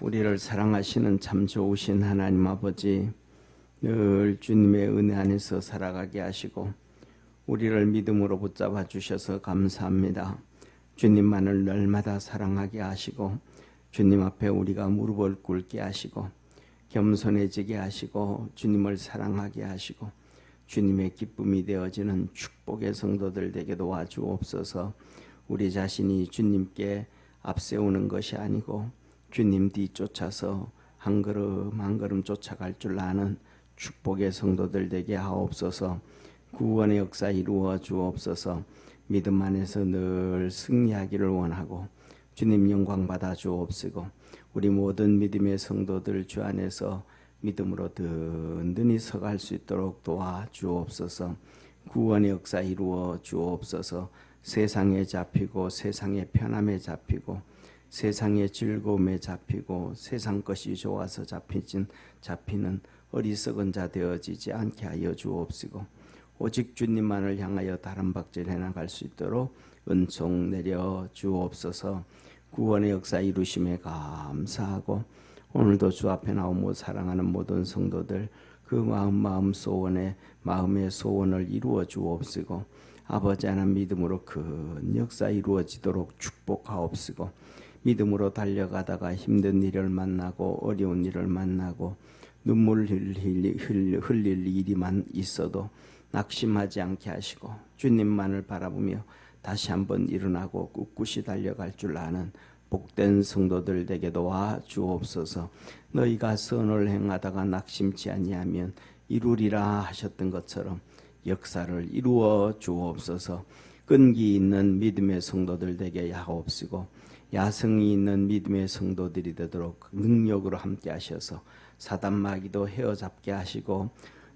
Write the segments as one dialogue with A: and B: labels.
A: 우리를 사랑하시는 참 좋으신 하나님 아버지, 늘 주님의 은혜 안에서 살아가게 하시고 우리를 믿음으로 붙잡아 주셔서 감사합니다. 주님만을 날마다 사랑하게 하시고 주님 앞에 우리가 무릎을 꿇게 하시고 겸손해지게 하시고 주님을 사랑하게 하시고 주님의 기쁨이 되어지는 축복의 성도들 되게 도와주옵소서. 우리 자신이 주님께 앞세우는 것이 아니고 주님 뒤쫓아서 한 걸음 한 걸음 쫓아갈 줄 아는 축복의 성도들 되게 하옵소서. 구원의 역사 이루어 주옵소서. 믿음 안에서 늘 승리하기를 원하고 주님 영광 받아 주옵시고 우리 모든 믿음의 성도들 주 안에서 믿음으로 든든히 서갈 수 있도록 도와주옵소서. 구원의 역사 이루어 주옵소서. 세상에 잡히고 세상의 편함에 잡히고 세상의 즐거움에 잡히고 세상 것이 좋아서 잡히는 어리석은 자 되어지지 않게 하여 주옵시고 오직 주님만을 향하여 다른 박질해 나갈 수 있도록 은총 내려 주옵소서. 구원의 역사 이루심에 감사하고 오늘도 주 앞에 나오며 사랑하는 모든 성도들 그 마음의 소원을 이루어 주옵시고 아버지 하나님 믿음으로 큰 역사 이루어지도록 축복하옵시고 믿음으로 달려가다가 힘든 일을 만나고 어려운 일을 만나고 눈물 흘릴 일이만 있어도 낙심하지 않게 하시고 주님만을 바라보며 다시 한번 일어나고 꿋꿋이 달려갈 줄 아는 복된 성도들 되게 도와 주옵소서. 너희가 선을 행하다가 낙심치 아니하면 이루리라 하셨던 것처럼 역사를 이루어 주옵소서. 끈기 있는 믿음의 성도들 되게 하옵시고 야성이 있는 믿음의 성도들이 되도록 능력으로 함께 하셔서 사단 마귀도 헤어잡게 하시고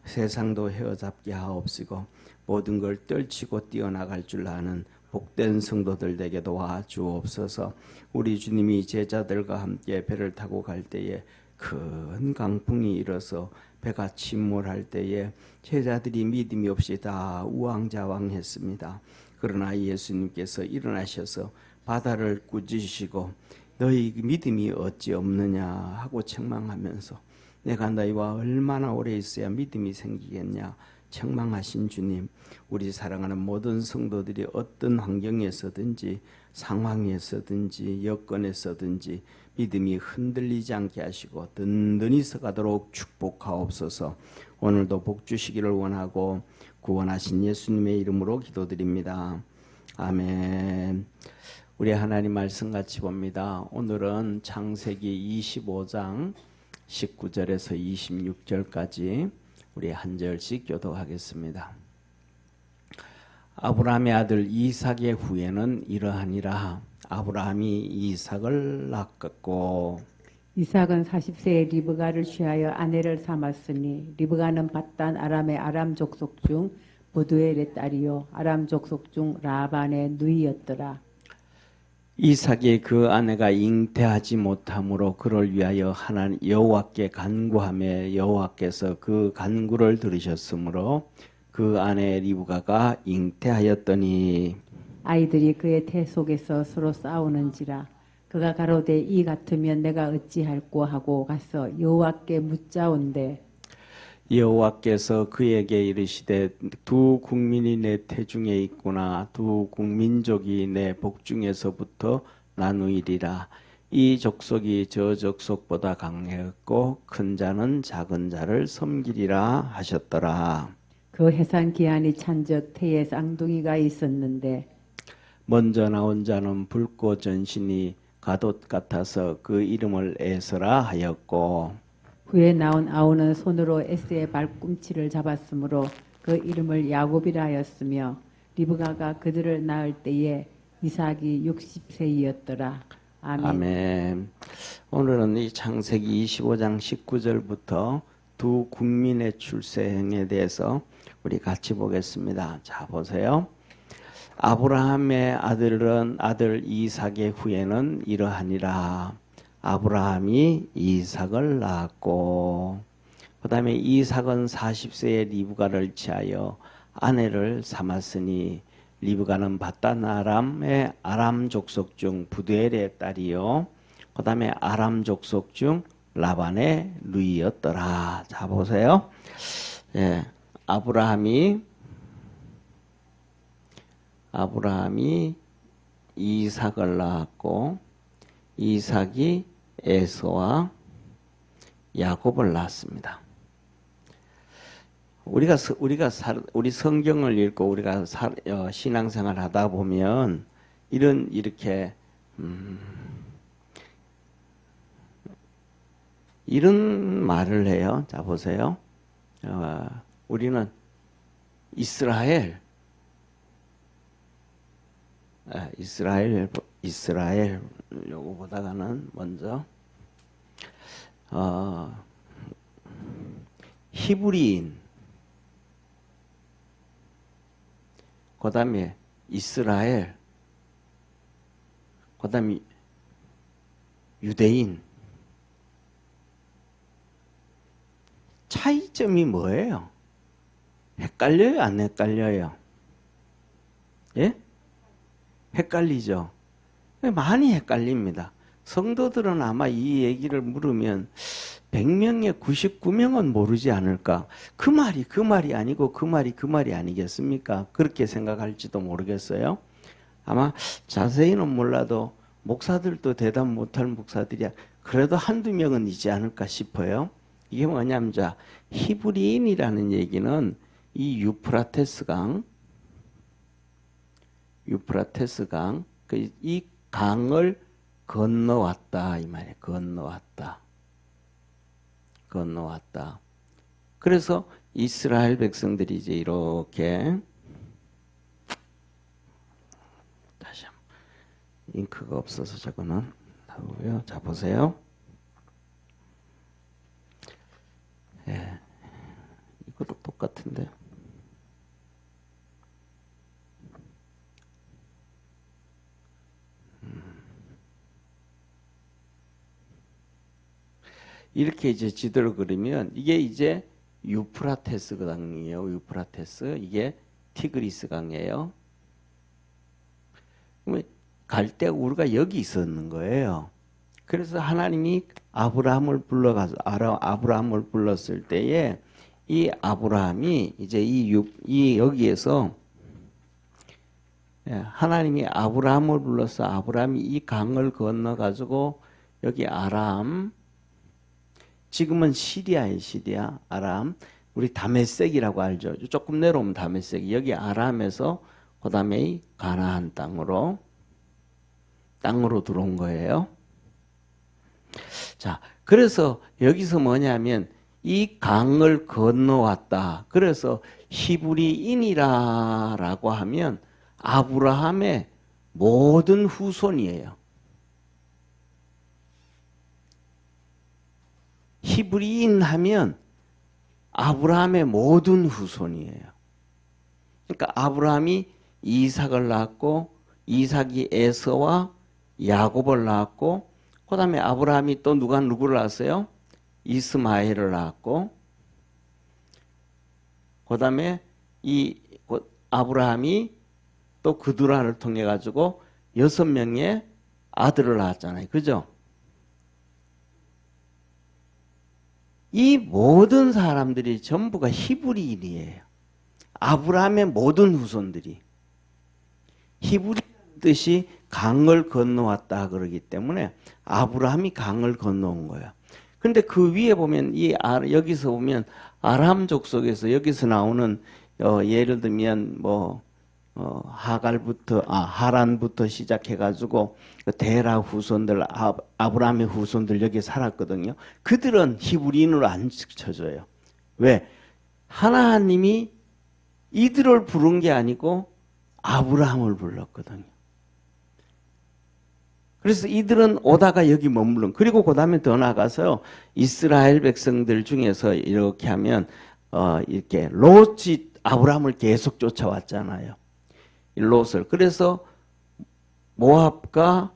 A: 세상도 헤어잡게 하옵시고 모든 걸 떨치고 뛰어나갈 줄 아는 복된 성도들 되게 도와주옵소서. 우리 주님이 제자들과 함께 배를 타고 갈 때에 큰 강풍이 일어서 배가 침몰할 때에 제자들이 믿음이 없이 다 우왕좌왕했습니다. 그러나 예수님께서 일어나셔서 바다를 꾸짖으시고 너희 믿음이 어찌 없느냐 하고 책망하면서 내가 너희와 얼마나 오래 있어야 믿음이 생기겠냐 책망하신 주님, 우리 사랑하는 모든 성도들이 어떤 환경에서든지 상황에서든지 여건에서든지 믿음이 흔들리지 않게 하시고 든든히 서가도록 축복하옵소서. 오늘도 복 주시기를 원하고 구원하신 예수님의 이름으로 기도드립니다. 아멘. 우리 하나님 말씀 같이 봅니다. 오늘은 창세기 25장 19절에서 26절까지 우리 한 절씩 교독하겠습니다. 아브라함의 아들 이삭의 후예는 이러하니라. 아브라함이 이삭을 낳았고
B: 이삭은 40세에 리브가를 취하여 아내를 삼았으니 리브가는 밧단 아람의 아람 족속 중 부두엘의 딸이요 아람 족속 중 라반의 누이였더라.
A: 이삭이 그 아내가 잉태하지 못함으로 그를 위하여 하나님 여호와께 간구하며 여호와께서 그 간구를 들으셨으므로 그 아내 리브가가 잉태하였더니
B: 아이들이 그의 태 속에서 서로 싸우는지라 그가 가로되 이 같으면 내가 어찌할꼬 하고 가서 여호와께 묻자온대
A: 여호와께서 그에게 이르시되 두 국민이 내 태중에 있구나. 두 국민족이 내 복중에서부터 나누이리라. 이 족속이 저 족속보다 강했고 큰 자는 작은 자를 섬기리라 하셨더라.
B: 그 해산 기한이 찬적 태에 쌍둥이가 있었는데
A: 먼저 나온 자는 붉고 전신이 갓옷 같아서 그 이름을 에서라 하였고
B: 후에 나온 아우는 손으로 에스의 발꿈치를 잡았으므로 그 이름을 야곱이라 하였으며 리브가가 그들을 낳을 때에 이삭이 60세이었더라. 아멘.
A: 아멘. 오늘은 이 창세기 25장 19절부터 두 국민의 출생에 대해서 우리 같이 보겠습니다. 자, 보세요. 아브라함의 아들 이삭의 후예는 이러하니라. 아브라함이 이삭을 낳았고 그 다음에 이삭은 40세에 리브가를 취하여 아내를 삼았으니 리브가는 밧단 아람의 아람 족속 중 부두엘의 딸이요 그 다음에 아람 족속 중 라반의 누이였더라. 자, 보세요. 예, 아브라함이 이삭을 낳았고, 이삭이 에서와 야곱을 낳았습니다. 우리 성경을 읽고 우리가 신앙생활 하다 보면 이렇게 이런 말을 해요. 자, 보세요. 우리는 이스라엘 요거 보다가는 먼저 히브리인, 그 다음에 이스라엘, 그 다음에 유대인. 차이점이 뭐예요? 헷갈려요? 안 헷갈려요? 예? 헷갈리죠? 많이 헷갈립니다. 성도들은 아마 이 얘기를 물으면 100명에 99명은 모르지 않을까? 그 말이 아니고 그 말이 아니겠습니까? 그렇게 생각할지도 모르겠어요. 아마 자세히는 몰라도 목사들도 대답 못할 목사들이야 그래도 한두 명은 있지 않을까 싶어요. 이게 뭐냐면 자, 히브리인이라는 얘기는 이 유프라테스 강, 이 강을 건너왔다 이 말이에요. 건너왔다. 그래서 이스라엘 백성들이 이제 이렇게 다시 한번 잉크가 없어서 저거는 하고요. 자, 보세요. 예, 이것도 똑같은데. 이렇게 이제 지도를 그리면 이게 이제 유프라테스 강이에요. 유프라테스. 이게 티그리스 강이에요. 그러면 갈 때 우리가 여기 있었는 거예요. 그래서 하나님이 아브라함을 불렀을 때에 이 아브라함이 이제 여기에서 하나님이 아브라함을 불러서 아브라함이 이 강을 건너 가지고 여기 아람, 지금은 시리아예요. 시리아, 아람. 우리 다메섹이라고 알죠. 조금 내려오면 다메섹. 여기 아람에서 그 다음에 이 가나안 땅으로 들어온 거예요. 자, 그래서 여기서 뭐냐면 이 강을 건너왔다. 그래서 히브리인이라고 하면 아브라함의 모든 후손이에요. 히브리인 하면 아브라함의 모든 후손이에요. 그러니까 아브라함이 이삭을 낳았고 이삭이 에서와 야곱을 낳았고 그 다음에 아브라함이 또 누구를 낳았어요? 이스마엘을 낳았고 그 다음에 아브라함이 또 그두라를 통해 가지고 6명의 아들을 낳았잖아요. 그죠? 이 모든 사람들이 전부가 히브리인이에요. 아브라함의 모든 후손들이. 히브리인 뜻이 강을 건너왔다 그러기 때문에 아브라함이 강을 건너온 거예요. 근데 그 위에 보면 여기서 보면 아람 족속에서 여기서 나오는 예를 들면 하란부터 시작해 가지고 데라 후손들, 아브라함의 후손들 여기 살았거든요. 그들은 히브리인으로 안 쳐져요. 왜? 하나님이 이들을 부른 게 아니고 아브라함을 불렀거든요. 그래서 이들은 오다가 여기 머물른. 그리고 그 다음에 더 나가서요. 이스라엘 백성들 중에서 이렇게 하면 이렇게 롯이 아브라함을 계속 쫓아왔잖아요. 롯을. 그래서 모압과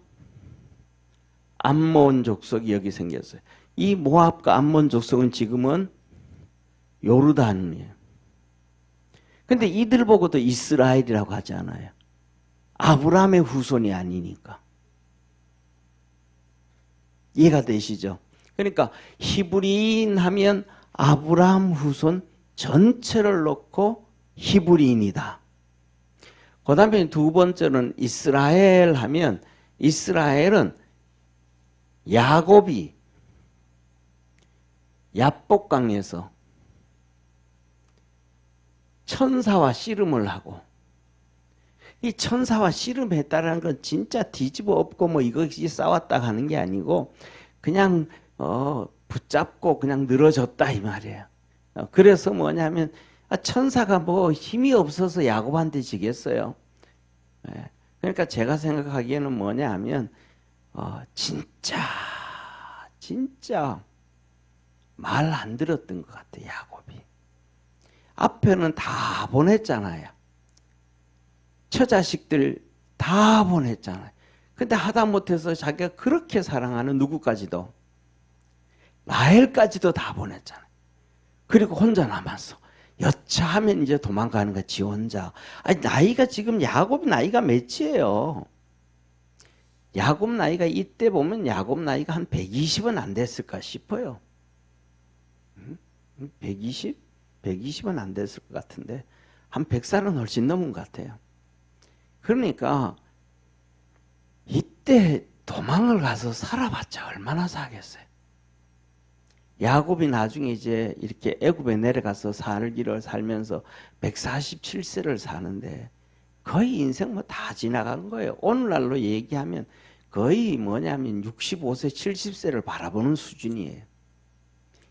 A: 암몬 족속이 여기 생겼어요. 이 모압과 암몬 족속은 지금은 요르단이에요. 근데 이들 보고도 이스라엘이라고 하지 않아요. 아브라함의 후손이 아니니까. 이해가 되시죠? 그러니까 히브리인 하면 아브라함 후손 전체를 놓고 히브리인이다. 그 다음에 두 번째는 이스라엘 하면 이스라엘은 야곱이 야복강에서 천사와 씨름을 하고, 이 천사와 씨름했다라는 건 진짜 뒤집어 엎고 뭐 이것이 싸웠다 하는 게 아니고 그냥 붙잡고 그냥 늘어졌다 이 말이에요. 그래서 뭐냐면 천사가 뭐 힘이 없어서 야곱한테 지겠어요. 그러니까 제가 생각하기에는 뭐냐 하면 진짜 말 안 들었던 것 같아요. 야곱이. 앞에는 다 보냈잖아요. 처자식들 다 보냈잖아요. 근데 하다못해서 자기가 그렇게 사랑하는 누구까지도, 라헬까지도 다 보냈잖아요. 그리고 혼자 남았어. 여차하면 이제 도망가는 거야, 지 혼자. 아니, 나이가 지금 야곱 나이가 몇이에요? 야곱 나이가 이때 보면 야곱 나이가 한 120은 안 됐을까 싶어요. 120? 120은 안 됐을 것 같은데 한 100살은 훨씬 넘은 것 같아요. 그러니까 이때 도망을 가서 살아봤자 얼마나 사겠어요. 야곱이 나중에 이제 이렇게 애굽에 내려가서 살기를 살면서 147세를 사는데 거의 인생 뭐 다 지나간 거예요. 오늘날로 얘기하면 거의 뭐냐면 65세, 70세를 바라보는 수준이에요.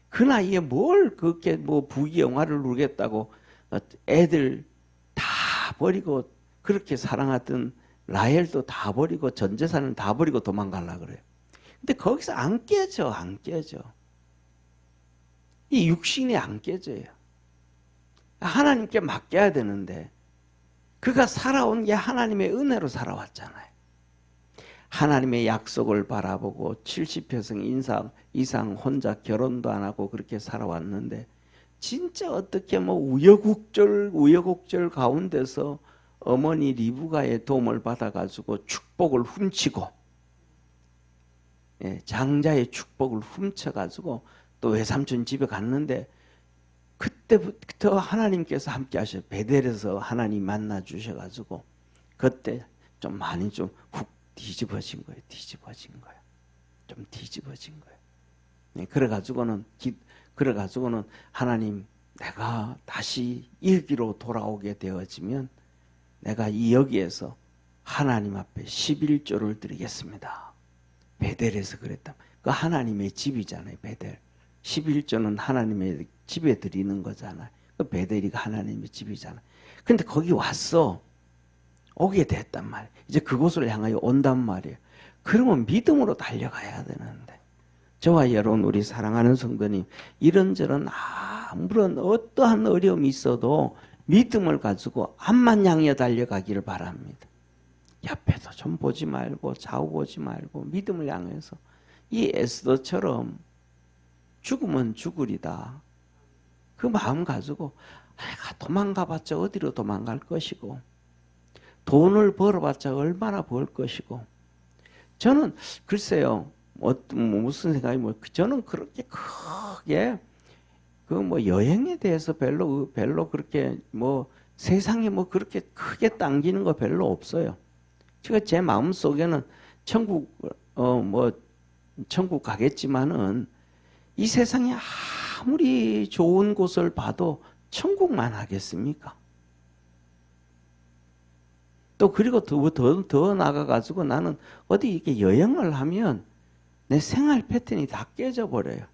A: 그 나이에 뭘 그렇게 뭐 부귀영화를 누리겠다고 애들 다 버리고 그렇게 사랑하던 라헬도 다 버리고 전 재산을 다 버리고 도망가려고 그래요. 근데 거기서 안 깨져, 안 깨져. 이 육신이 안 깨져요. 하나님께 맡겨야 되는데 그가 살아온 게 하나님의 은혜로 살아왔잖아요. 하나님의 약속을 바라보고 70평생 이상 혼자 결혼도 안 하고 그렇게 살아왔는데 진짜 어떻게 뭐 우여곡절 가운데서 어머니 리브가의 도움을 받아가지고 축복을 훔치고, 장자의 축복을 훔쳐가지고 또 외삼촌 집에 갔는데 그때부터 하나님께서 함께 하셔. 베델에서 하나님 만나 주셔가지고 그때 좀 많이 좀 훅 뒤집어진 거예요. 좀 뒤집어진 거예요. 그래가지고는 하나님, 내가 다시 여기로 돌아오게 되어지면 내가 이 여기에서 하나님 앞에 11조를 드리겠습니다. 베델에서 그랬다. 그 하나님의 집이잖아요. 베델. 11조는 하나님의 집에 드리는 거잖아요. 그 베델이 하나님의 집이잖아요. 근데 거기 왔어. 오게 됐단 말이에요. 이제 그곳을 향하여 온단 말이에요. 그러면 믿음으로 달려가야 되는데, 저와 여러분 우리 사랑하는 성도님, 이런저런 아무런 어떠한 어려움이 있어도 믿음을 가지고 앞만 향해 달려가기를 바랍니다. 옆에도 좀 보지 말고 좌우 보지 말고 믿음을 향해서 이 에스더처럼 죽으면 죽으리다. 그 마음 가지고 내가 도망가봤자 어디로 도망갈 것이고 돈을 벌어봤자 얼마나 벌 것이고, 저는 글쎄요 무슨 생각이 저는 그렇게 크게 그 뭐 여행에 대해서 별로 그렇게 뭐 세상에 뭐 그렇게 크게 당기는 거 별로 없어요. 제가 제 마음 속에는 천국 가겠지만은 이 세상에 아무리 좋은 곳을 봐도 천국만 하겠습니까? 또 그리고 더 나가가지고 나는 어디 이렇게 여행을 하면 내 생활 패턴이 다 깨져버려요.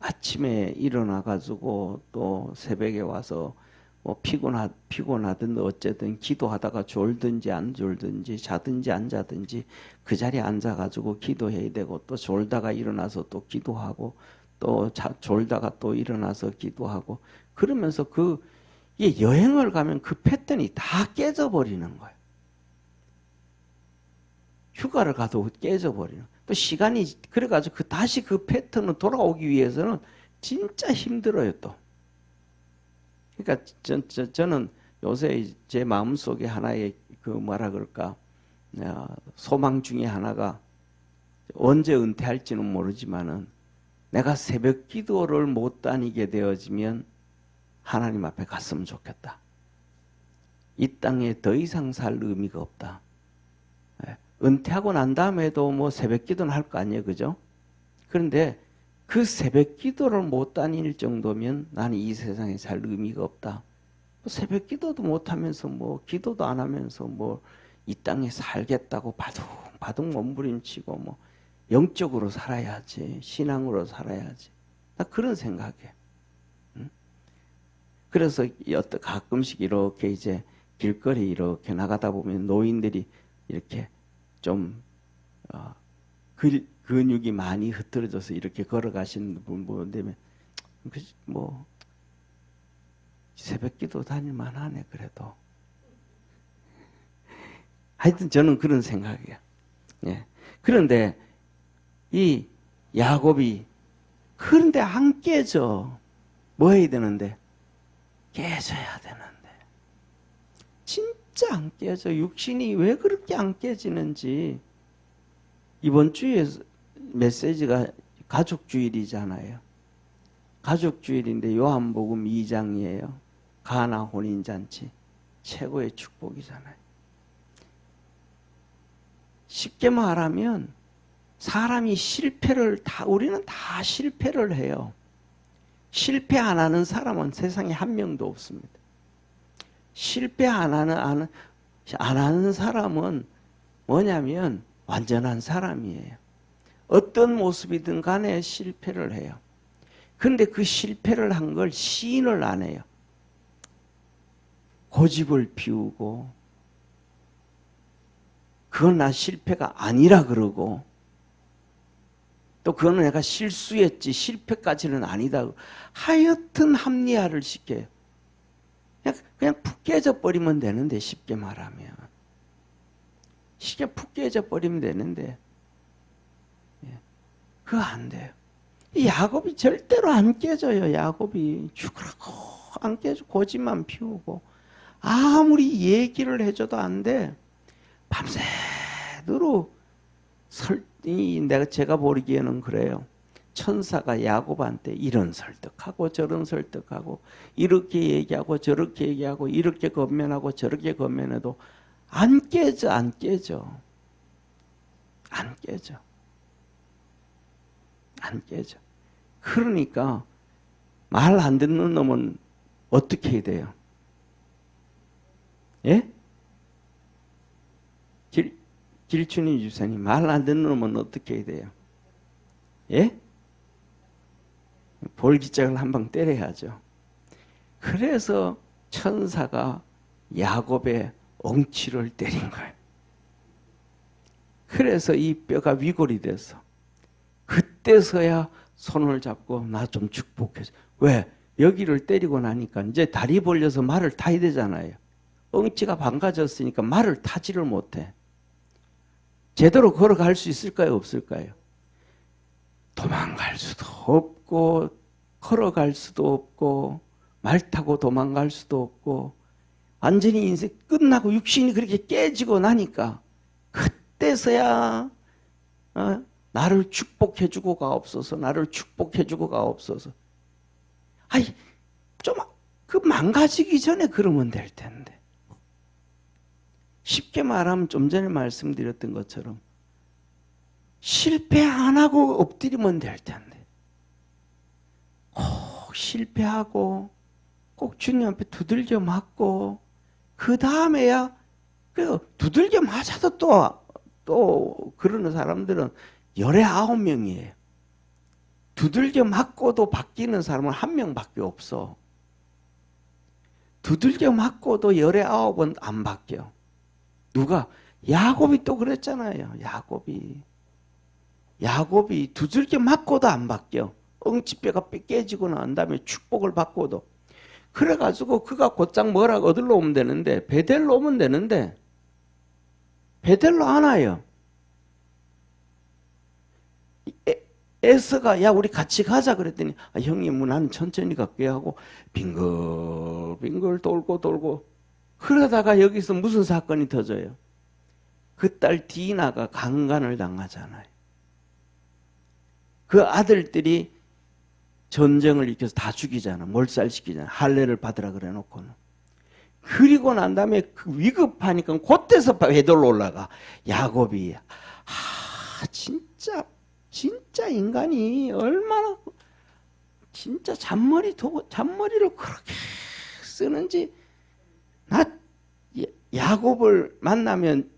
A: 아침에 일어나가지고 또 새벽에 와서 뭐 피곤하든 어쨌든 기도하다가 졸든지 안 졸든지 자든지 안 자든지 그 자리에 앉아가지고 기도해야 되고, 또 졸다가 일어나서 또 기도하고, 또 졸다가 또 일어나서 기도하고, 그러면서 이 여행을 가면 그 패턴이 다 깨져버리는 거예요. 휴가를 가도 깨져버리는 거예요. 또 시간이 그래가지고 다시 그 패턴으로 돌아오기 위해서는 진짜 힘들어요 또. 그러니까 저는 요새 제 마음속에 하나의 그 뭐라 그럴까 소망 중에 하나가 언제 은퇴할지는 모르지만은 내가 새벽 기도를 못 다니게 되어지면 하나님 앞에 갔으면 좋겠다. 이 땅에 더 이상 살 의미가 없다. 은퇴하고 난 다음에도 뭐 새벽 기도는 할 거 아니에요, 그죠? 그런데 그 새벽 기도를 못 다닐 정도면 나는 이 세상에 살 의미가 없다. 새벽 기도도 못 하면서 뭐 기도도 안 하면서 뭐 이 땅에 살겠다고 바둥바둥 몸부림치고 뭐 영적으로 살아야지, 신앙으로 살아야지. 나 그런 생각이에요. 그래서 가끔씩 이렇게 이제 길거리 이렇게 나가다 보면 노인들이 이렇게 좀 근육이 많이 흐트러져서 이렇게 걸어가시는 분 보면 뭐 새벽기도 다닐만 하네 그래도. 하여튼 저는 그런 생각이에요. 예. 그런데 이 야곱이 그런데 안 깨져. 뭐 해야 되는데? 깨져야 되는데. 진짜 안 깨져. 육신이 왜 그렇게 안 깨지는지. 이번 주에 메시지가 가족주일이잖아요. 가족주일인데 요한복음 2장이에요. 가나 혼인잔치. 최고의 축복이잖아요. 쉽게 말하면 사람이 우리는 다 실패를 해요. 실패 안 하는 사람은 세상에 한 명도 없습니다. 실패 안 하는 사람은 뭐냐면 완전한 사람이에요. 어떤 모습이든 간에 실패를 해요. 그런데 그 실패를 한 걸 시인을 안 해요. 고집을 피우고 그건 나 실패가 아니라 그러고 또 그거는 내가 실수했지 실패까지는 아니다. 하여튼 합리화를 시켜요. 그냥 푹 깨져버리면 되는데 쉽게 말하면. 쉽게 푹 깨져버리면 되는데 그거 안 돼요. 이 야곱이 절대로 안 깨져요. 야곱이 죽으라고 안 깨져. 고집만 피우고 아무리 얘기를 해줘도 안 돼. 밤새도록 제가 보기에는 그래요. 천사가 야곱한테 이런 설득하고 저런 설득하고 이렇게 얘기하고 저렇게 얘기하고 이렇게 건면하고 저렇게 건면해도 안 깨져. 안 깨져. 그러니까 말 안 듣는 놈은 어떻게 해야 돼요? 예? 길춘희 주사님, 말 안 듣는 놈은 어떻게 해야 돼요? 예? 볼기짝을 한 방 때려야죠. 그래서 천사가 야곱의 엉치를 때린 거예요. 그래서 이 뼈가 위골이 돼서 그때서야 손을 잡고 나 좀 축복해줘. 왜? 여기를 때리고 나니까 이제 다리 벌려서 말을 타야 되잖아요. 엉치가 망가졌으니까 말을 타지를 못해. 제대로 걸어갈 수 있을까요? 없을까요? 도망갈 수도 없고 걸어갈 수도 없고 말 타고 도망갈 수도 없고 완전히 인생 끝나고 육신이 그렇게 깨지고 나니까 그때서야 나를 축복해주고 가옵소서. 나를 축복해주고 가옵소서. 아이 좀 그 망가지기 전에 그러면 될 텐데. 쉽게 말하면 좀 전에 말씀드렸던 것처럼 실패 안 하고 엎드리면 될 텐데 꼭 실패하고 꼭 주님 앞에 두들겨 맞고 그 다음에야 두들겨 맞아도 또 그러는 사람들은 19명이에요. 두들겨 맞고도 바뀌는 사람은 1명밖에 없어. 두들겨 맞고도 19은 안 바뀌어. 누가? 야곱이 또 그랬잖아요. 야곱이 두들겨 맞고도 안 바뀌어. 엉치뼈가 깨지고 난 다음에 축복을 받고도. 그래가지고 그가 곧장 뭐라 얻으러 오면 되는데 베델로 오면 되는데 베델로 안 와요. 에서가 야 우리 같이 가자 그랬더니 형님 나는 천천히 갈게 하고 빙글빙글 돌고 그러다가 여기서 무슨 사건이 터져요? 그 딸 디나가 강간을 당하잖아요. 그 아들들이 전쟁을 일으켜서 다 죽이잖아. 몰살시키잖아. 할례를 받으라 그래 놓고는. 그리고 난 다음에 그 위급하니까 그때서 베들로 올라가. 야곱이 진짜 인간이 얼마나 진짜 잔머리를 그렇게 쓰는지. 나 야곱을 만나면,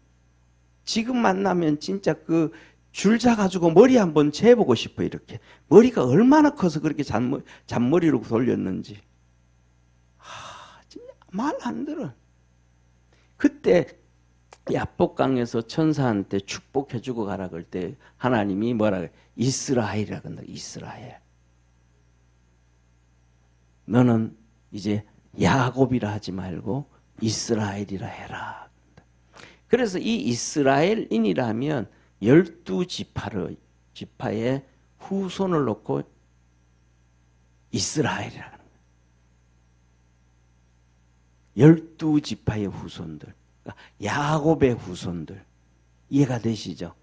A: 지금 만나면 진짜 그 줄 잡아가지고 머리 한번 재보고 싶어. 이렇게 머리가 얼마나 커서 그렇게 잔머리로 돌렸는지. 진짜 말 안 들어. 그때 야복강에서 천사한테 축복해주고 가라 그럴 때 하나님이 뭐라 그래? 이스라엘이라 그런다. 이스라엘. 너는 이제 야곱이라 하지 말고 이스라엘이라 해라. 그래서 이 이스라엘인이라면 12지파의 후손을 놓고 이스라엘이라 하는 거예요. 12지파의 후손들. 그러니까 야곱의 후손들. 이해가 되시죠?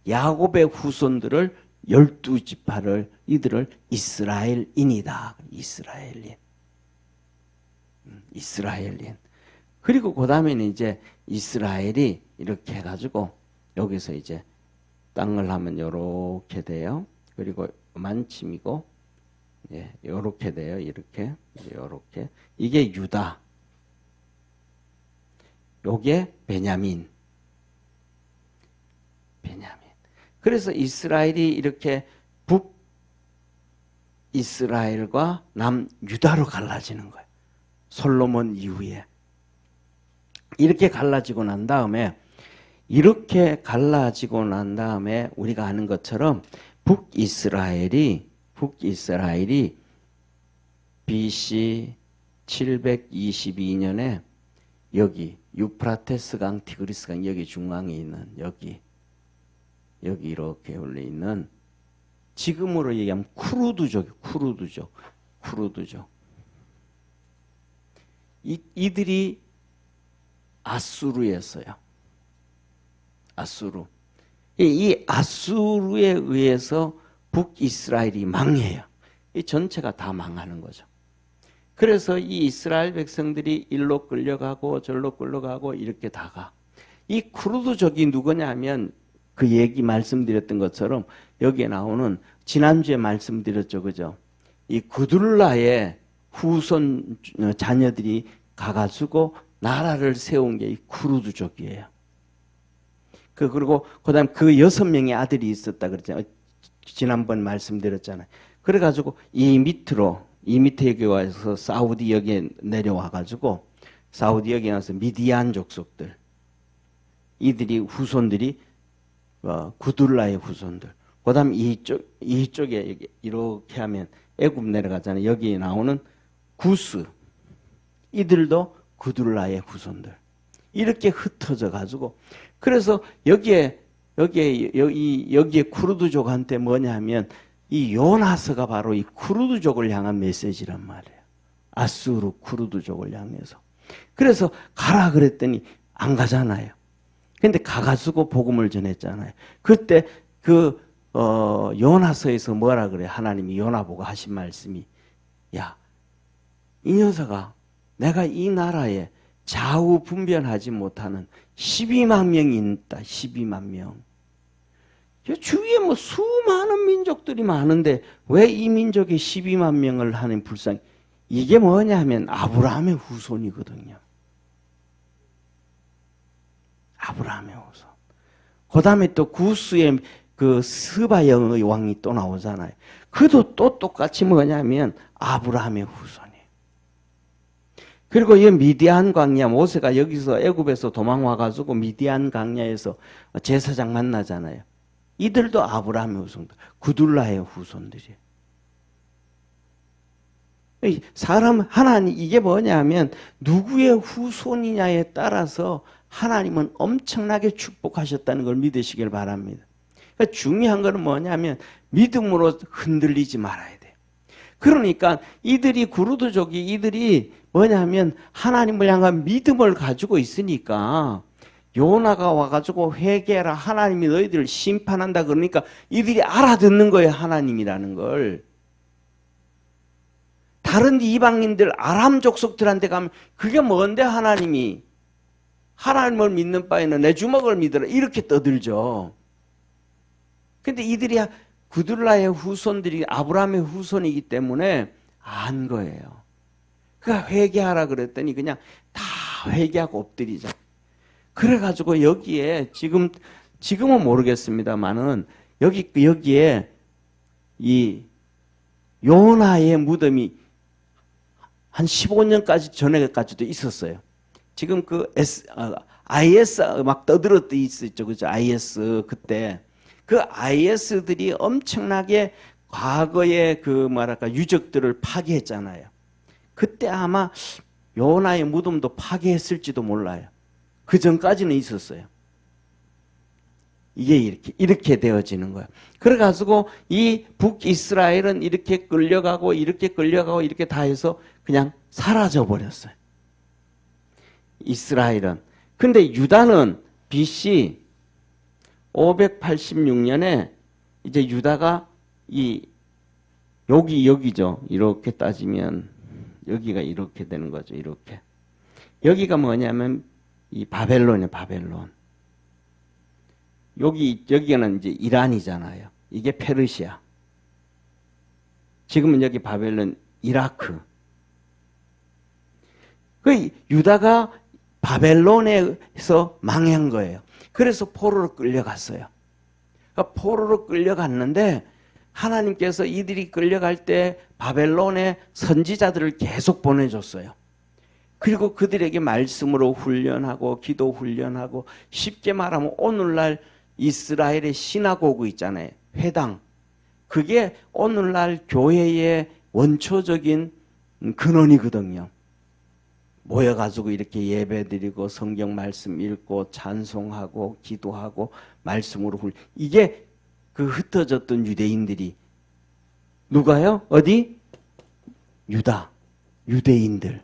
A: 야곱의 후손들을 12지파를 이들을 이스라엘인이다. 이스라엘인. 이스라엘인. 그리고 그 다음에는 이제 이스라엘이 이렇게 해가지고 여기서 이제 땅을 하면 요렇게 돼요. 그리고 만침이고, 예, 요렇게 돼요. 이렇게, 요렇게. 이게 유다. 요게 베냐민. 그래서 이스라엘이 이렇게 북이스라엘과 남유다로 갈라지는 거예요. 솔로몬 이후에. 이렇게 갈라지고 난 다음에 우리가 아는 것처럼 북이스라엘이 BC 722년에 여기 유프라테스강, 티그리스강 여기 중앙에 있는 여기 이렇게 올려 있는, 지금으로 얘기하면 쿠르드족. 이들이 아수르였어요. 아수르. 이 아수르에 의해서 북이스라엘이 망해요. 이 전체가 다 망하는 거죠. 그래서 이 이스라엘 백성들이 일로 끌려가고 절로 끌려가고 이렇게 다가. 이 쿠르드족이 누구냐면 그 얘기 말씀드렸던 것처럼 여기에 나오는, 지난주에 말씀드렸죠. 그죠? 이 구둘라의 후손 자녀들이 가가지고 나라를 세운 게 이 쿠르드족이에요. 그리고 그다음 그 6명의 아들이 있었다 그랬잖아요. 지난번 말씀드렸잖아요. 그래가지고 이 밑에 여기 와서 사우디 여기에 내려와가지고 사우디 여기에 와서 미디안 족속들, 이들이 후손들이 구둘라의 후손들. 그다음 이쪽에 이렇게 하면 애굽 내려가잖아요. 여기 나오는 구스, 이들도 구둘라의 후손들. 이렇게 흩어져 가지고, 그래서 여기에 쿠르드족한테 뭐냐면 이 요나서가 바로 이 쿠르드족을 향한 메시지란 말이에요. 아수르 쿠르드족을 향해서. 그래서 가라 그랬더니 안 가잖아요. 근데 가가지고 복음을 전했잖아요. 그때 요나서에서 뭐라 그래? 하나님이 요나 보고 하신 말씀이, 야, 이 녀석아, 내가 이 나라에 좌우 분별하지 못하는 12만 명이 있다. 12만 명. 주위에 뭐 수많은 민족들이 많은데 왜 이 민족에 12만 명을 하는 불쌍히. 이게 뭐냐 하면 아브라함의 후손이거든요. 아브라함의 후손. 그 다음에 또 구스의 그 스바영의 왕이 또 나오잖아요. 그도 또 똑같이 뭐냐면 아브라함의 후손이에요. 그리고 이 미디안 광야, 모세가 여기서 애굽에서 도망와가지고 미디안 광야에서 제사장 만나잖아요. 이들도 아브라함의 후손들, 구둘라의 후손들이에요. 하나님, 이게 뭐냐면 누구의 후손이냐에 따라서 하나님은 엄청나게 축복하셨다는 걸 믿으시길 바랍니다. 그러니까 중요한 건 뭐냐면 믿음으로 흔들리지 말아야 돼요. 그러니까 이들이 구르드족이 이들이 뭐냐면 하나님을 향한 믿음을 가지고 있으니까 요나가 와가지고 회개하라, 하나님이 너희들을 심판한다 그러니까 이들이 알아듣는 거예요, 하나님이라는 걸. 다른 이방인들 아람 족속들한테 가면 그게 뭔데 하나님이, 하나님을 믿는 바에는 내 주먹을 믿어라 이렇게 떠들죠. 근데 이들이 구둘라의 후손들이 아브라함의 후손이기 때문에 안 거예요. 그러니까 회개하라 그랬더니 그냥 다 회개하고 엎드리자. 그래가지고 여기에 지금은 모르겠습니다만은 여기에 이 요나의 무덤이 한 15년까지 전에까지도 있었어요. 지금 IS 막 떠들었던 있었죠, 그죠? IS 그때 그 IS들이 엄청나게 과거의 그 유적들을 파괴했잖아요. 그때 아마 요나의 무덤도 파괴했을지도 몰라요. 그 전까지는 있었어요. 이게 이렇게 되어지는 거예요. 그래가지고 이 북이스라엘은 이렇게 끌려가고 이렇게 다 해서 그냥 사라져 버렸어요. 이스라엘은. 근데 유다는 BC 586년에 이제 유다가 여기죠. 이렇게 따지면 여기가 이렇게 되는 거죠. 이렇게. 여기가 뭐냐면 이 바벨론이에요. 바벨론. 여기는 이제 이란이잖아요. 이게 페르시아. 지금은 여기 바벨론, 이라크. 그 유다가 바벨론에서 망한 거예요. 그래서 포로로 끌려갔어요. 그러니까 포로로 끌려갔는데 하나님께서 이들이 끌려갈 때 바벨론에 선지자들을 계속 보내줬어요. 그리고 그들에게 말씀으로 훈련하고 기도 훈련하고 쉽게 말하면 오늘날 이스라엘의 시나고그 있잖아요. 회당. 그게 오늘날 교회의 원초적인 근원이거든요. 모여가지고 이렇게 예배드리고 성경 말씀 읽고 찬송하고 기도하고 말씀으로 이게 그 흩어졌던 유대인들이 누가요? 어디? 유대인들.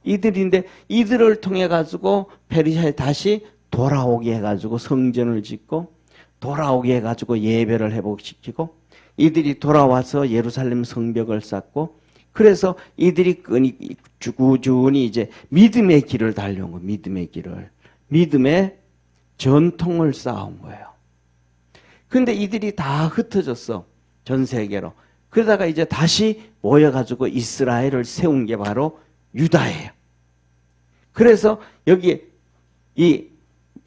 A: 이들인데 이들을 통해 가지고 페르시아에 다시 돌아오게 해가지고 성전을 짓고 돌아오게 해가지고 예배를 회복시키고 이들이 돌아와서 예루살렘 성벽을 쌓고 그래서 이들이 꾸준히 이제 믿음의 길을 달려온 거예요. 믿음의 전통을 쌓아온 거예요. 근데 이들이 다 흩어졌어. 전 세계로. 그러다가 이제 다시 모여가지고 이스라엘을 세운 게 바로 유다예요. 그래서 여기 이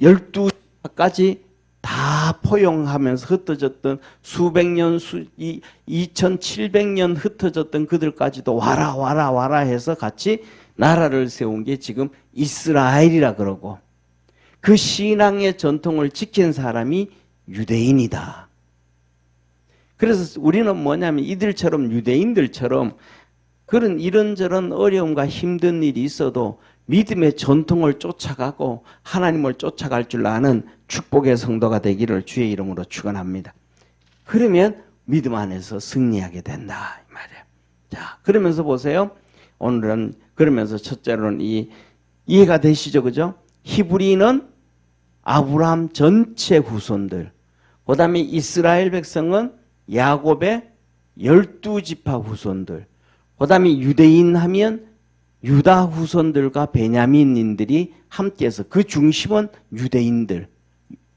A: 12까지 다 포용하면서 흩어졌던 수백 년, 2700년 흩어졌던 그들까지도 와라 해서 같이 나라를 세운 게 지금 이스라엘이라 그러고 그 신앙의 전통을 지킨 사람이 유대인이다. 그래서 우리는 뭐냐면 이들처럼 유대인들처럼 그런 이런저런 어려움과 힘든 일이 있어도 믿음의 전통을 쫓아가고 하나님을 쫓아갈 줄 아는 축복의 성도가 되기를 주의 이름으로 축원합니다. 그러면 믿음 안에서 승리하게 된다 이 말이에요. 자, 그러면서 보세요. 오늘은 그러면서 첫째로는 이해가 되시죠, 그죠? 히브리는 아브라함 전체 후손들. 그다음에 이스라엘 백성은 야곱의 12지파 후손들. 그다음에 유대인 하면 유다 후손들과 베냐민인들이 함께해서 그 중심은 유대인들,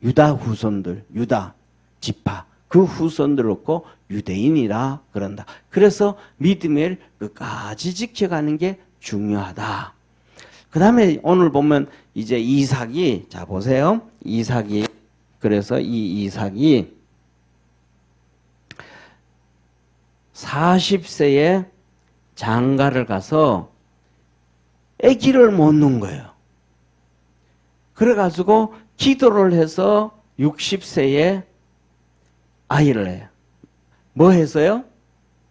A: 유다 후손들, 유다 지파 그 후손들을 놓고 유대인이라 그런다. 그래서 믿음을 끝까지 지켜가는 게 중요하다. 그 다음에 오늘 보면 이제 이삭이 자 보세요. 이삭이 그래서 이 이삭이 40세에 장가를 가서 아기를 못 낳은 거예요. 그래가지고 기도를 해서 60세에 아이를 낳아요. 뭐 해서요?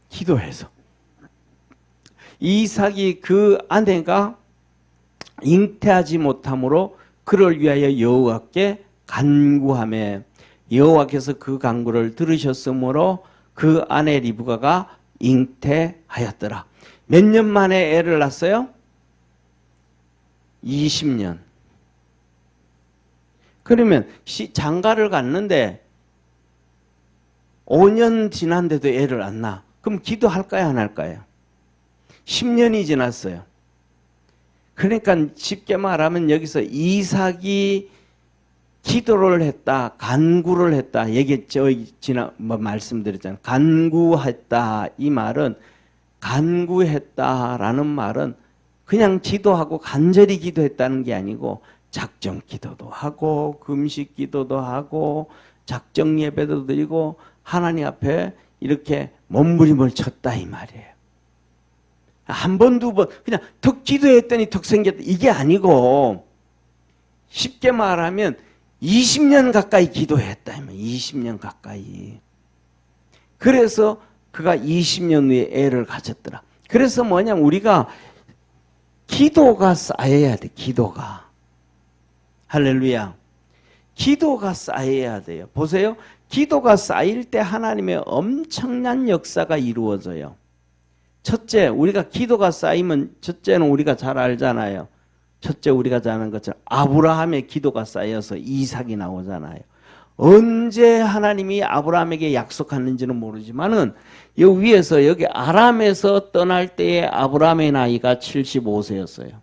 A: 기도해서. 이삭이 그 아내가 잉태하지 못함으로 그를 위하여 여호와께 간구하며 여호와께서 그 간구를 들으셨으므로 그 아내 리브가가 잉태하였더라. 몇 년 만에 애를 낳았어요? 20년. 그러면 장가를 갔는데 5년 지난데도 애를 안 낳아. 그럼 기도할까요, 안 할까요? 10년이 지났어요. 그러니까 쉽게 말하면 여기서 이삭이 기도를 했다, 간구를 했다. 말씀드렸잖아요. 간구했다. 이 말은, 간구했다라는 말은 그냥 기도하고 간절히 기도했다는 게 아니고 작정 기도도 하고 금식 기도도 하고 작정 예배도 드리고 하나님 앞에 이렇게 몸부림을 쳤다 이 말이에요. 한 번, 두 번 그냥 턱 기도했더니 턱 생겼다 이게 아니고 쉽게 말하면 20년 가까이 기도했다. 20년 가까이. 그래서 그가 20년 후에 애를 가졌더라. 그래서 뭐냐면 우리가 기도가 쌓여야 돼. 기도가. 할렐루야. 기도가 쌓여야 돼요. 보세요. 기도가 쌓일 때 하나님의 엄청난 역사가 이루어져요. 첫째, 우리가 기도가 쌓이면 첫째는 우리가 잘 알잖아요. 첫째 우리가 잘 아는 것처럼 아브라함의 기도가 쌓여서 이삭이 나오잖아요. 언제 하나님이 아브라함에게 약속하는지는 모르지만은 여기 위에서 여기 아람에서 떠날 때에 아브라함의 나이가 75세였어요.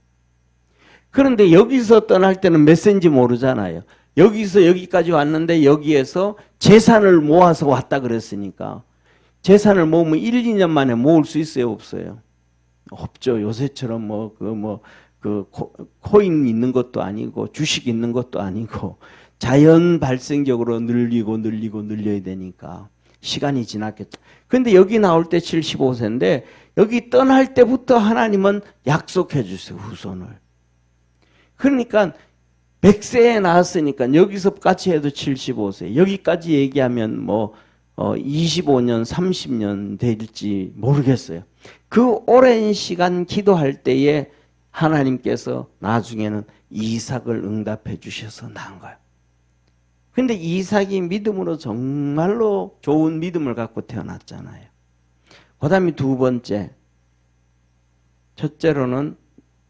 A: 그런데 여기서 떠날 때는 몇 세인지 모르잖아요. 여기서 여기까지 왔는데 여기에서 재산을 모아서 왔다 그랬으니까 재산을 모으면 1, 2년 만에 모을 수 있어요, 없어요? 없죠. 요새처럼 코인 있는 것도 아니고 주식 있는 것도 아니고 자연 발생적으로 늘려야 되니까 시간이 지났겠죠. 근데 여기 나올 때 75세인데 여기 떠날 때부터 하나님은 약속해 주세요. 후손을. 그러니까 100세에 나왔으니까 여기서 같이 해도 75세. 여기까지 얘기하면 25년, 30년 될지 모르겠어요. 그 오랜 시간 기도할 때에 하나님께서 나중에는 이삭을 응답해 주셔서 낳은 거예요. 근데 이삭이 믿음으로 정말로 좋은 믿음을 갖고 태어났잖아요. 그 다음에 두 번째, 첫째로는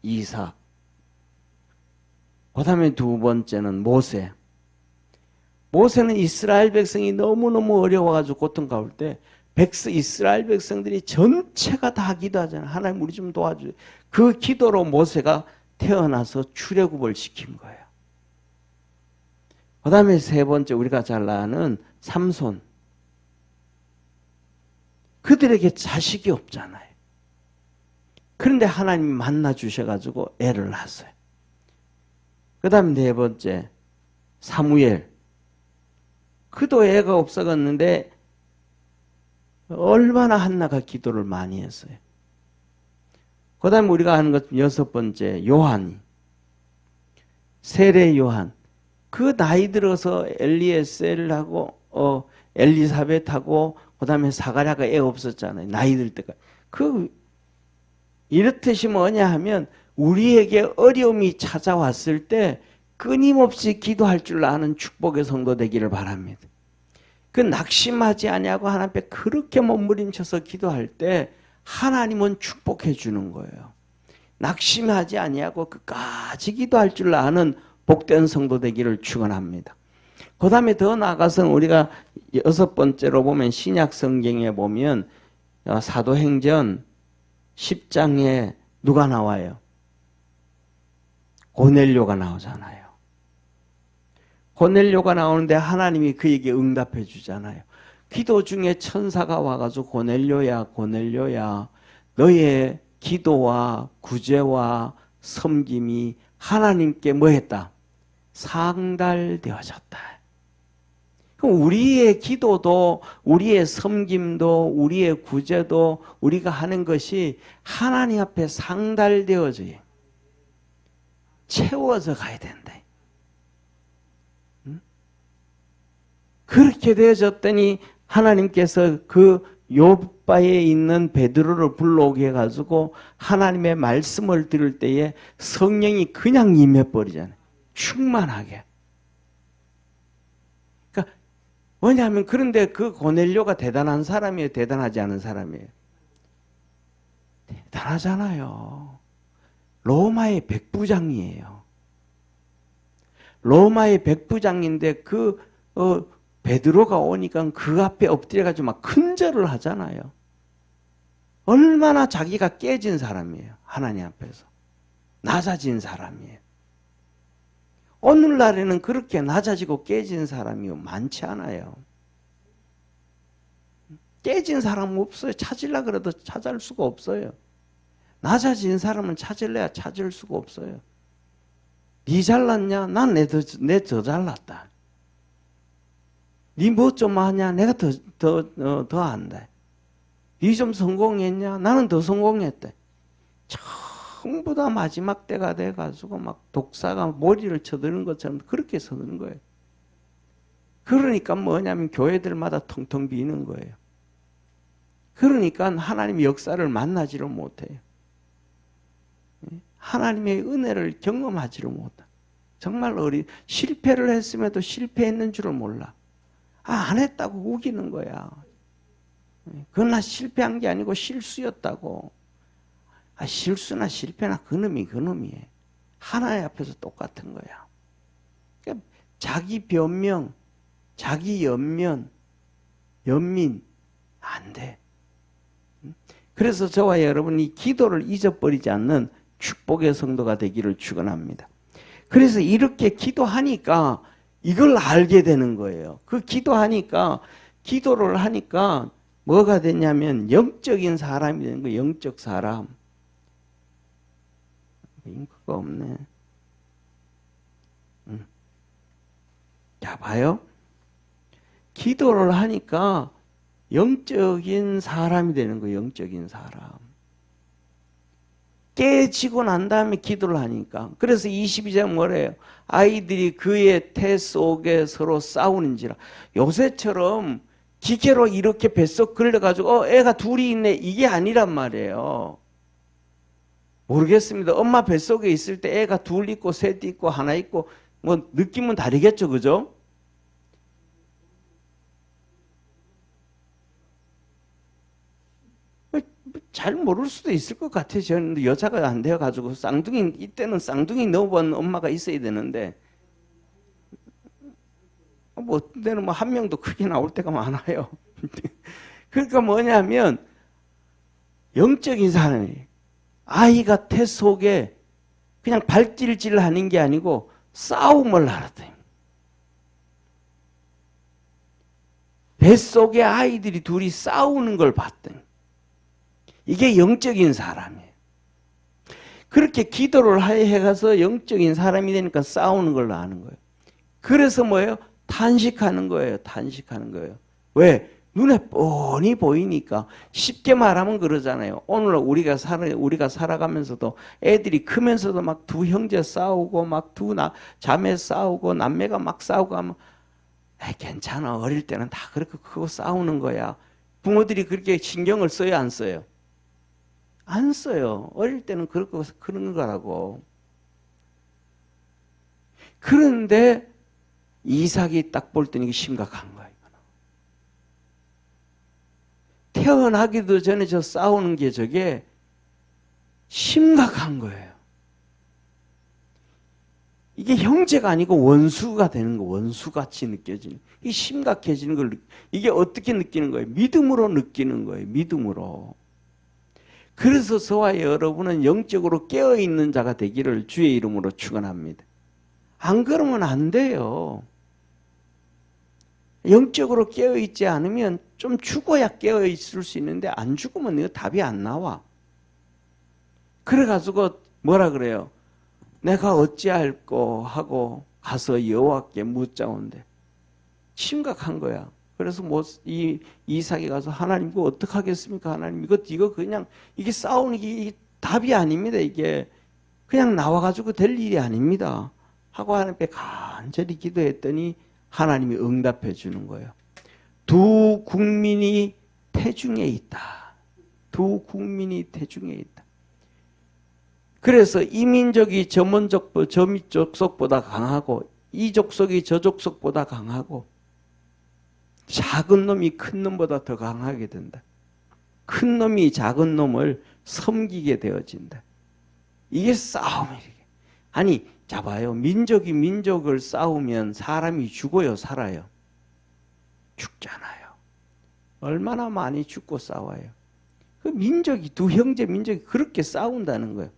A: 이삭. 그 다음에 두 번째는 모세. 모세는 이스라엘 백성이 너무너무 어려워가지고 고통가올 때 이스라엘 백성들이 전체가 다 기도하잖아요. 하나님 우리 좀 도와줘요. 그 기도로 모세가 태어나서 출애굽을 시킨 거예요. 그 다음에 세 번째 우리가 잘 아는 삼손. 그들에게 자식이 없잖아요. 그런데 하나님이 만나 주셔가지고 애를 낳았어요. 그 다음에 네 번째 사무엘. 그도 애가 없어갔는데 얼마나 한나가 기도를 많이 했어요. 그 다음에 우리가 아는 것 여섯 번째 요한. 세례 요한. 그 나이 들어서 엘리에셀하고 엘리사벳하고 그 다음에 사가랴가 애 없었잖아요. 나이 들 때까지. 이렇듯이 뭐냐 하면 우리에게 어려움이 찾아왔을 때 끊임없이 기도할 줄 아는 축복의 성도 되기를 바랍니다. 그 낙심하지 아니하고 하나님 앞에 그렇게 몸부림쳐서 기도할 때 하나님은 축복해 주는 거예요. 낙심하지 아니하고 끝까지 기도할 줄 아는 복된 성도 되기를 축원합니다. 그 다음에 더 나아가서 우리가 여섯 번째로 보면 신약 성경에 보면 사도행전 10장에 누가 나와요? 고넬료가 나오잖아요. 고넬료가 나오는데 하나님이 그에게 응답해 주잖아요. 기도 중에 천사가 와가지고 고넬료야 너의 기도와 구제와 섬김이 하나님께 뭐 했다? 상달되어졌다. 그럼 우리의 기도도 우리의 섬김도 우리의 구제도 우리가 하는 것이 하나님 앞에 상달되어져요. 채워져 가야 된다. 그렇게 되어졌더니 하나님께서 그 요바에 있는 베드로를 불러오게 해가지고 하나님의 말씀을 들을 때에 성령이 그냥 임해버리잖아요. 충만하게. 그러니까 뭐냐면 그런데 그 고넬료가 대단한 사람이에요? 대단하지 않은 사람이에요? 대단하잖아요. 로마의 백부장이에요. 로마의 백부장인데 베드로가 오니까 그 앞에 엎드려가지고 막 큰절을 하잖아요. 얼마나 자기가 깨진 사람이에요. 하나님 앞에서. 낮아진 사람이에요. 오늘날에는 그렇게 낮아지고 깨진 사람이 많지 않아요. 깨진 사람은 없어요. 찾으려고 그래도 찾을 수가 없어요. 낮아진 사람은 찾을래야 찾을 수가 없어요. 니 잘났냐? 난 내 더 잘났다. 니 뭐 좀 하냐? 내가 더 안다. 니 좀 성공했냐? 나는 더 성공했대. 전부 다 마지막 때가 돼가지고 막 독사가 머리를 쳐드는 것처럼 그렇게 서드는 거예요. 그러니까 뭐냐면 교회들마다 텅텅 비는 거예요. 그러니까 하나님의 역사를 만나지를 못해요. 하나님의 은혜를 경험하지를 못해. 정말 실패를 했음에도 실패했는 줄을 몰라. 안 했다고 우기는 거야. 그건 실패한 게 아니고 실수였다고. 실수나 실패나 그놈이에요. 하나님 앞에서 똑같은 거야. 그러니까 자기 변명, 자기 연민 안 돼. 그래서 저와 여러분이 기도를 잊어버리지 않는 축복의 성도가 되기를 축원합니다. 그래서 이렇게 기도하니까 이걸 알게 되는 거예요. 기도를 하니까 뭐가 되냐면 영적인 사람이 되는 거예요. 영적 사람. 잉크가 없네. 자, 봐요. 기도를 하니까 영적인 사람이 되는 거예요. 영적인 사람. 깨지고 난 다음에 기도를 하니까. 그래서 22장 뭐래요? 아이들이 그의 태 속에 서로 싸우는지라. 요새처럼 기계로 이렇게 뱃속 걸려가지고 애가 둘이 있네 이게 아니란 말이에요. 모르겠습니다. 엄마 뱃속에 있을 때 애가 둘 있고 셋 있고 하나 있고 뭐 느낌은 다르겠죠. 그죠? 잘 모를 수도 있을 것 같아요. 저는 여자가 안 되어가지고 이때는 쌍둥이 넣어본 엄마가 있어야 되는데 뭐 어떤 데는 뭐 한 명도 크게 나올 때가 많아요. 그러니까 뭐냐면 영적인 사람이 아이가 태 속에 그냥 발질질 하는 게 아니고 싸움을 하거든요. 뱃속에 아이들이 둘이 싸우는 걸 봤더니 이게 영적인 사람이에요. 그렇게 기도를 해가서 영적인 사람이 되니까 싸우는 걸 아는 거예요. 그래서 뭐예요? 탄식하는 거예요. 탄식하는 거예요. 왜? 눈에 뻔히 보이니까. 쉽게 말하면 그러잖아요. 오늘 우리가 살아가면서도 애들이 크면서도 막 두 형제 싸우고 막 자매 싸우고 남매가 막 싸우고 하면 괜찮아. 어릴 때는 다 그렇게 크고 싸우는 거야. 부모들이 그렇게 신경을 써요? 안 써요? 안 써요. 어릴 때는 그런 거라고. 그런데 이삭이 딱 볼 때는 이게 심각한 거예요. 태어나기도 전에 저 싸우는 게 저게 심각한 거예요. 이게 형제가 아니고 원수가 되는 거, 원수같이 느껴지는. 이게 심각해지는 걸, 이게 어떻게 느끼는 거예요? 믿음으로 느끼는 거예요. 믿음으로. 그래서 저와 여러분은 영적으로 깨어있는 자가 되기를 주의 이름으로 축원합니다. 안 그러면 안 돼요. 영적으로 깨어있지 않으면 좀 죽어야 깨어있을 수 있는데 안 죽으면 이거 답이 안 나와. 그래가지고 뭐라 그래요? 내가 어찌할꼬 하고 가서 여호와께 묻자온대. 심각한 거야. 그래서 이 이삭이 가서 하나님 이거 어떡하겠습니까? 하나님 이거 그냥 이게 싸우는 게 답이 아닙니다. 이게 그냥 나와가지고 될 일이 아닙니다. 하고 하나님께 간절히 기도했더니 하나님이 응답해 주는 거예요. 두 국민이 태중에 있다. 두 국민이 태중에 있다. 그래서 이 민족이 저 족속보다 강하고 이 족속이 저 족속보다 강하고 작은 놈이 큰 놈보다 더 강하게 된다. 큰 놈이 작은 놈을 섬기게 되어진다. 이게 싸움이에요. 아니, 자봐요. 민족이 민족을 싸우면 사람이 죽어요, 살아요? 죽잖아요. 얼마나 많이 죽고 싸워요. 그 민족이, 두 형제 민족이 그렇게 싸운다는 거예요.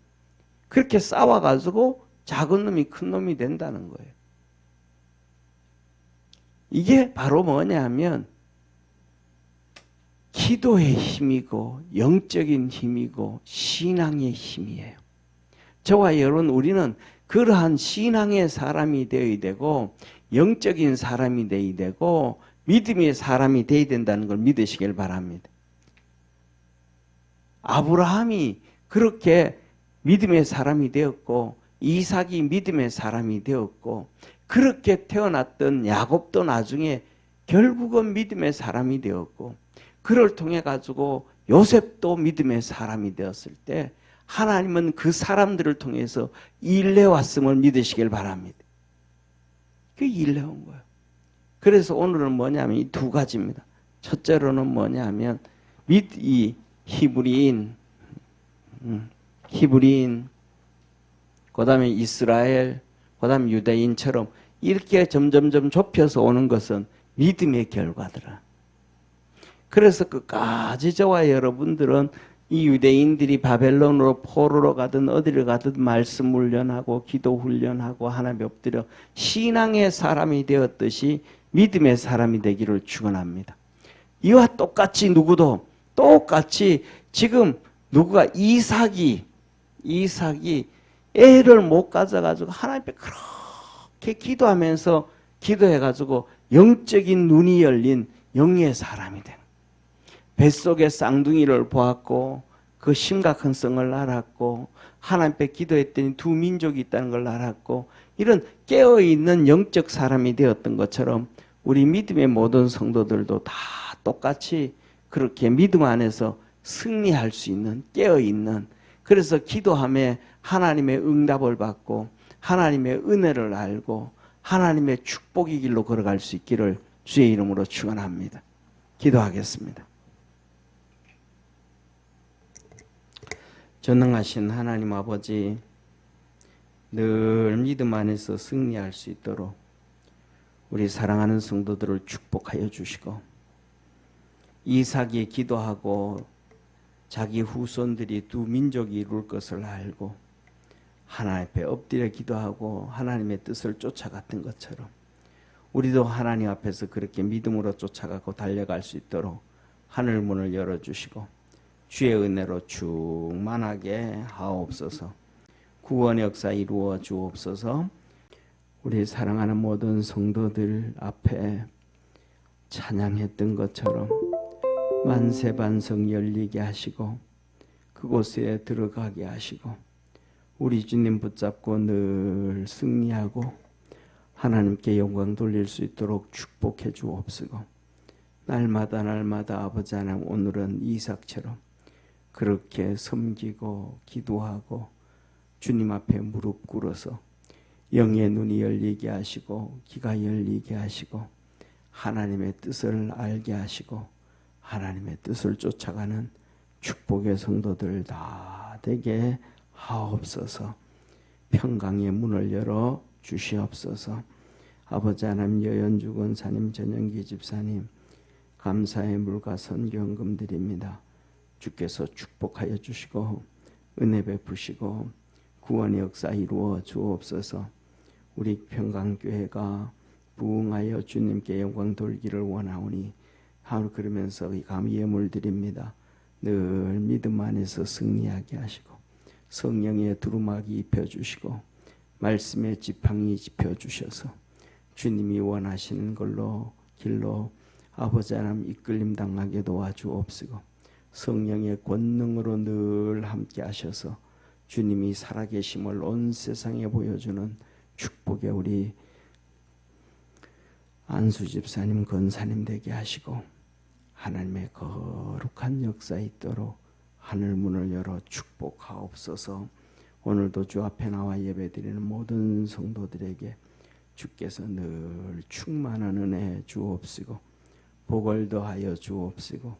A: 그렇게 싸워가지고 작은 놈이 큰 놈이 된다는 거예요. 이게 바로 뭐냐 하면 기도의 힘이고 영적인 힘이고 신앙의 힘이에요. 저와 여러분, 우리는 그러한 신앙의 사람이 되어야 되고 영적인 사람이 되어야 되고 믿음의 사람이 되어야 된다는 걸 믿으시길 바랍니다. 아브라함이 그렇게 믿음의 사람이 되었고 이삭이 믿음의 사람이 되었고 그렇게 태어났던 야곱도 나중에 결국은 믿음의 사람이 되었고 그를 통해 가지고 요셉도 믿음의 사람이 되었을 때 하나님은 그 사람들을 통해서 일내왔음을 믿으시길 바랍니다. 그 일내온 거예요. 그래서 오늘은 뭐냐면 이 두 가지입니다. 첫째로는 뭐냐면 이 히브리인, 그 다음에 이스라엘, 그 다음에 유대인처럼 이렇게 점점점 좁혀서 오는 것은 믿음의 결과더라. 그래서 끝까지 저와 여러분들은 이 유대인들이 바벨론으로 포로로 가든 어디를 가든 말씀 훈련하고 기도 훈련하고 하나님에 엎드려 신앙의 사람이 되었듯이 믿음의 사람이 되기를 축원합니다. 이와 똑같이 누구도 똑같이 지금 누구가 이삭이 애를 못 가져가지고 하나님 앞에 그렇게 기도하면서 기도해가지고 영적인 눈이 열린 영의 사람이 된 뱃속에 쌍둥이를 보았고 그 심각한 성을 알았고 하나님 앞에 기도했더니 두 민족이 있다는 걸 알았고 이런 깨어있는 영적 사람이 되었던 것처럼 우리 믿음의 모든 성도들도 다 똑같이 그렇게 믿음 안에서 승리할 수 있는 깨어있는 그래서 기도함에 하나님의 응답을 받고 하나님의 은혜를 알고 하나님의 축복의 길로 걸어갈 수 있기를 주의 이름으로 축원합니다. 기도하겠습니다. 전능하신 하나님 아버지, 늘 믿음 안에서 승리할 수 있도록 우리 사랑하는 성도들을 축복하여 주시고 이삭이 기도하고 자기 후손들이 두 민족이 이룰 것을 알고 하나님 앞에 엎드려 기도하고 하나님의 뜻을 쫓아갔던 것처럼 우리도 하나님 앞에서 그렇게 믿음으로 쫓아가고 달려갈 수 있도록 하늘 문을 열어주시고 주의 은혜로 충만하게 하옵소서. 구원의 역사 이루어 주옵소서. 우리 사랑하는 모든 성도들 앞에 찬양했던 것처럼 만세반성 열리게 하시고 그곳에 들어가게 하시고 우리 주님 붙잡고 늘 승리하고 하나님께 영광 돌릴 수 있도록 축복해 주옵시고 날마다 아버지 하나님 오늘은 이삭처럼 그렇게 섬기고 기도하고 주님 앞에 무릎 꿇어서 영의 눈이 열리게 하시고 귀가 열리게 하시고 하나님의 뜻을 알게 하시고 하나님의 뜻을 쫓아가는 축복의 성도들 다 되게 하옵소서. 평강의 문을 열어 주시옵소서. 아버지 하나님 여연주 권사님 전영기 집사님 감사의 물과 선교헌금 드립니다. 주께서 축복하여 주시고 은혜 베푸시고 구원의 역사 이루어 주옵소서. 우리 평강교회가 부흥하여 주님께 영광 돌기를 원하오니 하루 그러면서 감히 예물 드립니다. 늘 믿음 안에서 승리하게 하시고 성령의 두루마기 입혀주시고 말씀의 지팡이 짚어주셔서 주님이 원하시는 걸로 길로 아버지 하나님 이끌림 당하게 도와주옵시고 성령의 권능으로 늘 함께 하셔서 주님이 살아계심을 온 세상에 보여주는 축복의 우리 안수 집사님 권사님 되게 하시고 하나님의 거룩한 역사 있도록 하늘 문을 열어 축복하옵소서. 오늘도 주 앞에 나와 예배드리는 모든 성도들에게 주께서 늘 충만한 은혜 주옵시고 복을 더하여 주옵시고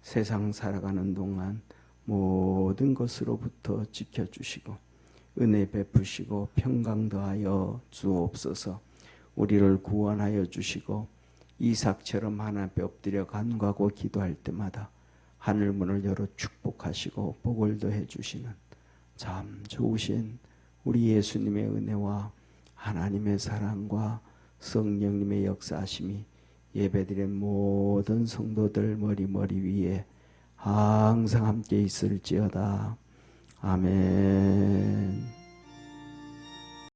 A: 세상 살아가는 동안 모든 것으로부터 지켜주시고 은혜 베푸시고 평강 더하여 주옵소서. 우리를 구원하여 주시고 이삭처럼 하나님 앞에 엎드려 간구하고 기도할 때마다 하늘 문을 열어 축복하시고 복을 더해 주시는 참 좋으신 우리 예수님의 은혜와 하나님의 사랑과 성령님의 역사하심이 예배드린 모든 성도들 머리 위에 항상 함께 있을지어다. 아멘.